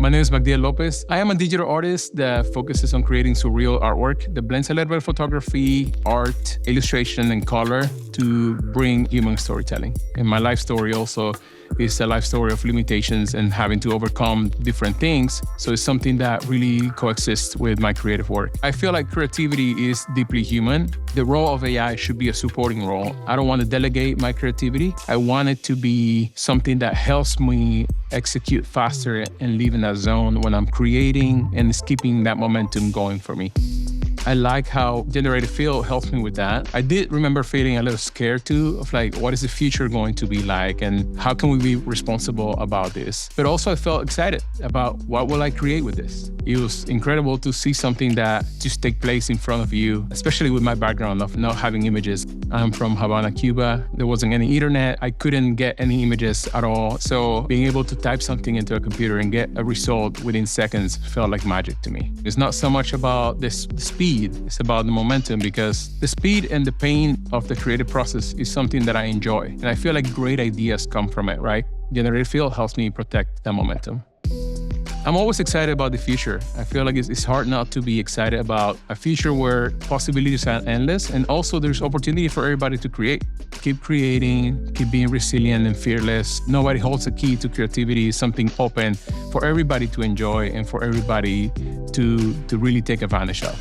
My name is Magdiel Lopez. I am a digital artist that focuses on creating surreal artwork that blends a little bit of photography, art, illustration, and color to bring human storytelling. And my life story also is a life story of limitations and having to overcome different things. So it's something that really coexists with my creative work. I feel like creativity is deeply human. The role of AI should be a supporting role. I don't want to delegate my creativity. I want it to be something that helps me execute faster and live in that zone when I'm creating, and it's keeping that momentum going for me. I like how Generative Fill helps me with that. I did remember feeling a little scared too of like, what is the future going to be like and how can we be responsible about this? But also I felt excited about what will I create with this? It was incredible to see something that just take place in front of you, especially with my background of not having images. I'm from Havana, Cuba. There wasn't any internet. I couldn't get any images at all. So being able to type something into a computer and get a result within seconds felt like magic to me. It's not so much about the speed, it's about the momentum, because the speed and the pain of the creative process is something that I enjoy. And I feel like great ideas come from it, right? Generative Fill helps me protect that momentum. I'm always excited about the future. I feel like it's hard not to be excited about a future where possibilities are endless, and also there's opportunity for everybody to create. Keep creating, keep being resilient and fearless. Nobody holds a key to creativity. It's something open for everybody to enjoy and for everybody to really take advantage of.